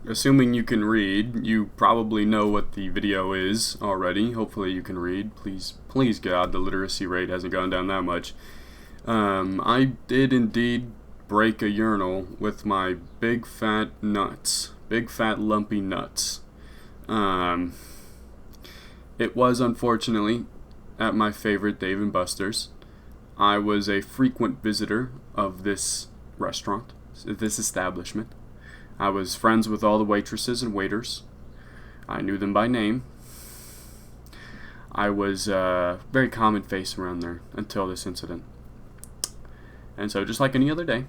assuming you can read, you probably know what the video is already. Hopefully you can read. Please God, the literacy rate hasn't gone down that much. I did indeed break a urinal with my big fat nuts. Big fat lumpy nuts. It was unfortunately at my favorite Dave & Buster's. I was a frequent visitor of this restaurant, this establishment. I was friends with all the waitresses and waiters. I knew them by name. I was a very common face around there until this incident. And so, just like any other day,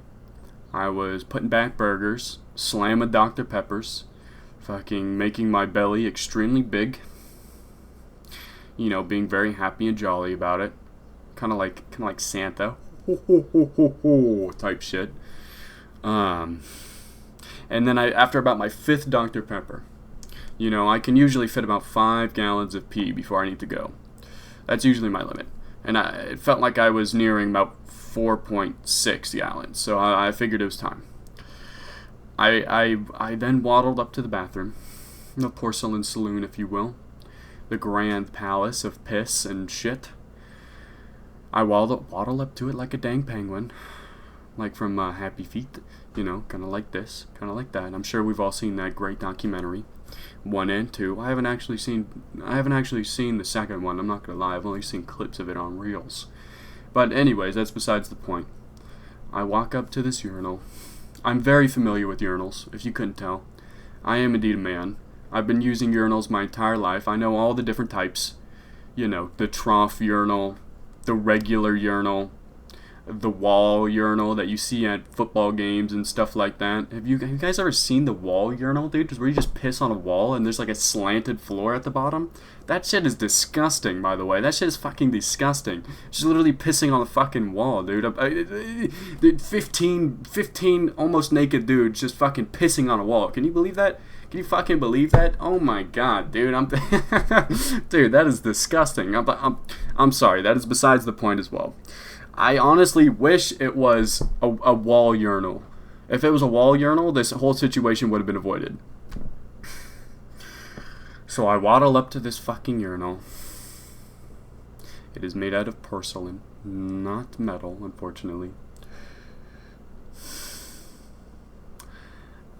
I was putting back burgers, slamming Dr. Peppers, fucking making my belly extremely big. You know, being very happy and jolly about it. Kind of like Santa. Ho, ho, ho, ho, ho, type shit. And then after about my 5th Dr. Pepper, you know, I can usually fit about 5 gallons of pee before I need to go. That's usually my limit. And it felt like I was nearing about 4.6 gallons, so I figured it was time. I then waddled up to the bathroom, the porcelain saloon, if you will, the grand palace of piss and shit. I waddle up to it like a dang penguin, like from Happy Feet, you know, kind of like this, kind of like that. I'm sure we've all seen that great documentary, 1 and 2. I haven't actually seen the second one. I'm not gonna lie, I've only seen clips of it on reels. But anyways, that's besides the point. I walk up to this urinal. I'm very familiar with urinals, if you couldn't tell. I am indeed a man. I've been using urinals my entire life. I know all the different types. You know, the trough urinal, the regular urinal, the wall urinal that you see at football games and stuff like that. Have you guys ever seen the wall urinal, dude? Just where you just piss on a wall and there's like a slanted floor at the bottom? That shit is disgusting, by the way. That shit is fucking disgusting. Just literally pissing on the fucking wall, dude. 15 almost naked dudes just fucking pissing on a wall. Can you believe that? Can you fucking believe that? Oh my god, dude. Dude, that is disgusting. I'm sorry. That is besides the point as well. I honestly wish it was a wall urinal. If it was a wall urinal, this whole situation would have been avoided. So I waddle up to this fucking urinal. It is made out of porcelain, not metal, unfortunately.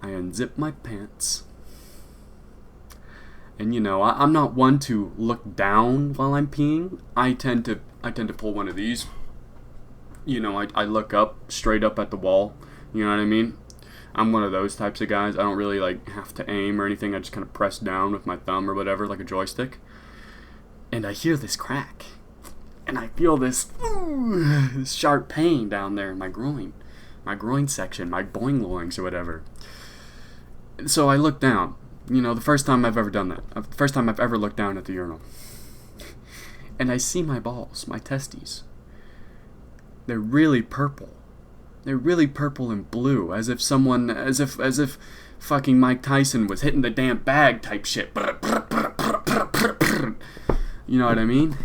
I unzip my pants. And you know, I'm not one to look down while I'm peeing. I tend to pull one of these. You know, I look up, straight up at the wall. You know what I mean? I'm one of those types of guys. I don't really like have to aim or anything. I just kind of press down with my thumb or whatever, like a joystick. And I hear this crack. And I feel this sharp pain down there in my groin section, my boing loins or whatever. So I look down. You know, the first time I've ever done that. The first time I've ever looked down at the urinal. And I see my balls, my testes. They're really purple. They're really purple and blue, as if fucking Mike Tyson was hitting the damn bag type shit. You know what I mean?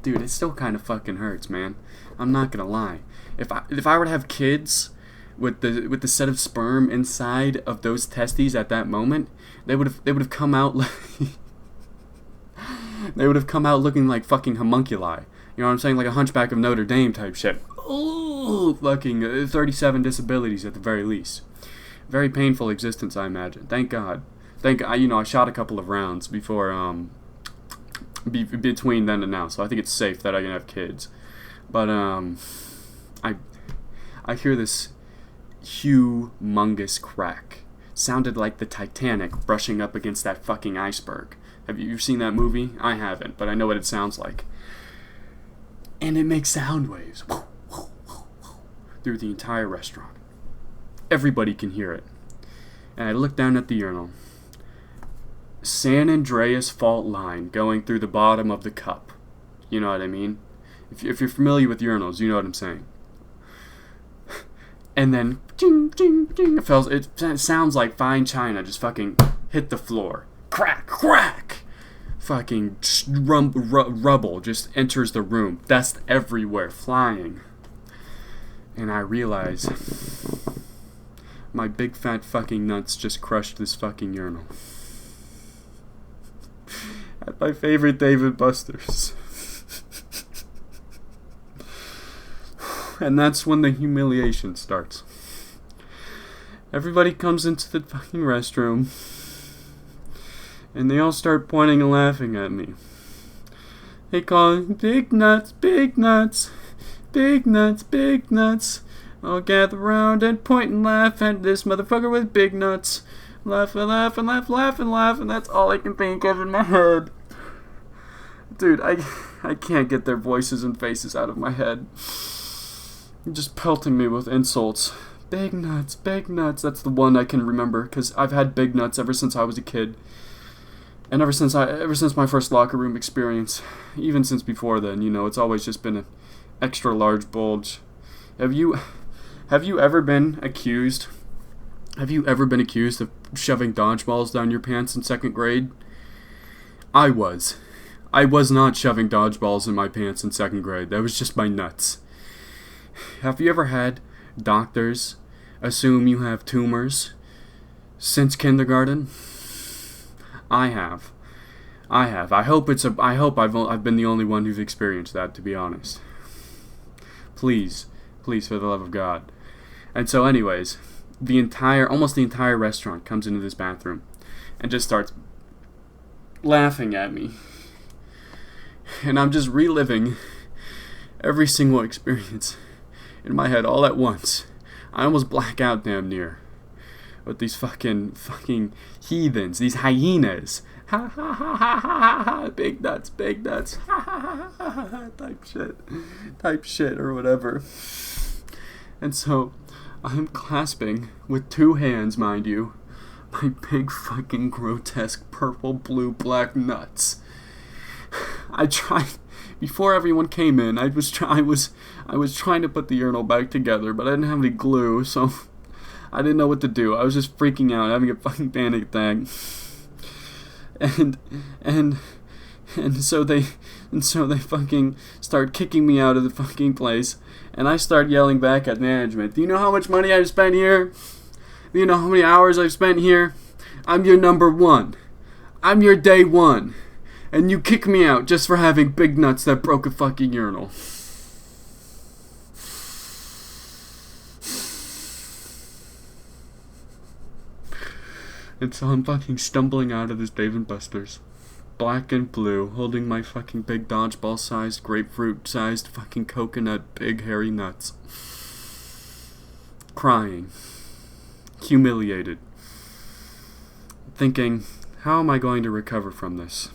Dude, it still kind of fucking hurts, man. I'm not gonna lie. If I were to have kids with the set of sperm inside of those testes at that moment, they would have come out they would have come out looking like fucking homunculi. You know what I'm saying? Like a Hunchback of Notre Dame type shit. Ooh, fucking 37 disabilities at the very least. Very painful existence, I imagine. Thank God. You know, I shot a couple of rounds before, between then and now, so I think it's safe that I can have kids. But, I hear this humongous crack. Sounded like the Titanic brushing up against that fucking iceberg. Have you seen that movie? I haven't, but I know what it sounds like. And it makes sound waves through the entire restaurant. Everybody can hear it. And I look down at the urinal. San Andreas fault line going through the bottom of the cup. You know what I mean? If you're familiar with urinals, you know what I'm saying. And then, ding, ding, ding, it sounds like fine china just fucking hit the floor. Crack, crack! Fucking rubble just enters the room. Dust everywhere, flying. And I realize My big fat fucking nuts just crushed this fucking urinal. At my favorite Dave & Buster's. And that's when the humiliation starts. Everybody comes into the fucking restroom, and they all start pointing and laughing at me. They call it big nuts, big nuts, big nuts, big nuts. I'll gather round and point and laugh at this motherfucker with big nuts. Laugh and laugh and laugh, laugh and laugh, and that's all I can think of in my head. Dude, I can't get their voices and faces out of my head. You're just pelting me with insults. Big nuts, big nuts. That's the one I can remember, because I've had big nuts ever since I was a kid. And ever since my first locker room experience. Even since before then, you know, it's always just been an extra large bulge. Have you ever been accused? Have you ever been accused of shoving dodgeballs down your pants in 2nd grade? I was. I was not shoving dodgeballs in my pants in 2nd grade. That was just my nuts. Have you ever had doctors assume you have tumors since kindergarten? I have. I hope I've been the only one who's experienced that, to be honest. Please, for the love of God. And so anyways, almost the entire restaurant comes into this bathroom and just starts laughing at me. And I'm just reliving every single experience in my head all at once. I almost black out damn near with these fucking heathens, these hyenas. Ha ha ha ha ha ha, big nuts, ha ha ha ha, type shit or whatever. And so I'm clasping with 2 hands, mind you, my big fucking grotesque purple, blue, black nuts. I tried before everyone came in. I was trying to put the urinal back together, but I didn't have any glue, so I didn't know what to do. I was just freaking out, having a fucking panic attack. And so they fucking start kicking me out of the fucking place, and I start yelling back at management. Do you know how much money I've spent here? Do you know how many hours I've spent here? I'm your number 1. I'm your day 1. And you kick me out just for having big nuts that broke a fucking urinal. And so I'm fucking stumbling out of this Dave & Buster's, black and blue, holding my fucking big dodgeball-sized, grapefruit-sized fucking coconut big hairy nuts. Crying. Humiliated. Thinking, how am I going to recover from this?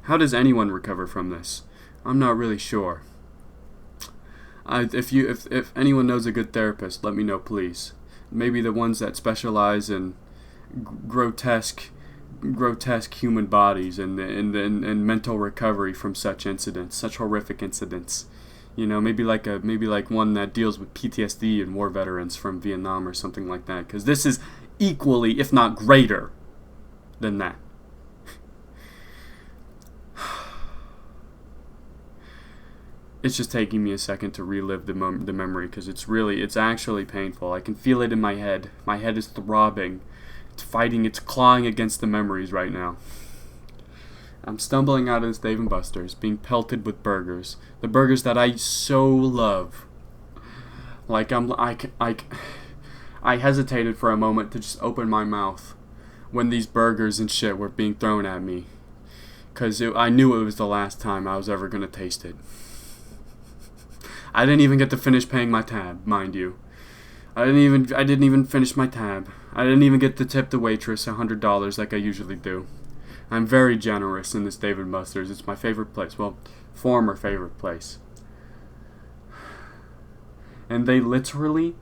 How does anyone recover from this? I'm not really sure. If anyone knows a good therapist, let me know, please. Maybe the ones that specialize in grotesque human bodies and mental recovery from such incidents, such horrific incidents. You know, maybe like one that deals with PTSD and war veterans from Vietnam or something like that. Because this is equally, if not greater, than that. It's just taking me a second to relive the memory, because it's actually painful. I can feel it in my head. My head is throbbing. It's clawing against the memories right now. I'm stumbling out of this Dave & Buster's, being pelted with burgers. The burgers that I so love. I hesitated for a moment to just open my mouth when these burgers and shit were being thrown at me. Because I knew it was the last time I was ever going to taste it. I didn't even get to finish paying my tab, mind you. I didn't even finish my tab. I didn't even get to tip the waitress $100 like I usually do. I'm very generous in this Dave & Buster's. It's my favorite place. Well, former favorite place. And they literally...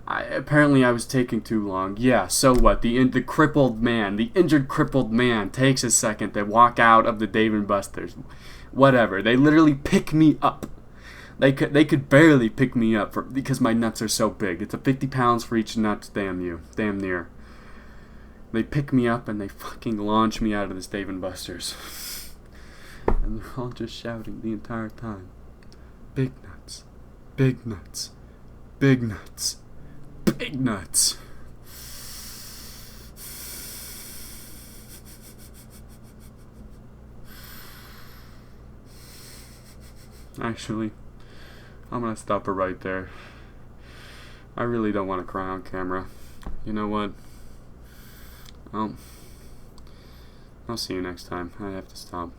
apparently I was taking too long. Yeah, so what? The injured crippled man takes a second to walk out of the Dave & Buster's. Whatever. They literally pick me up. They could barely pick me up because my nuts are so big. It's a 50 pounds for each nut, damn near. They pick me up and they fucking launch me out of this Dave & Buster's. And they're all just shouting the entire time. Big nuts. Big nuts. Big nuts. big nuts. Actually, I'm gonna stop it right there. I really don't want to cry on camera. You know what? I'll see you next time. I have to stop.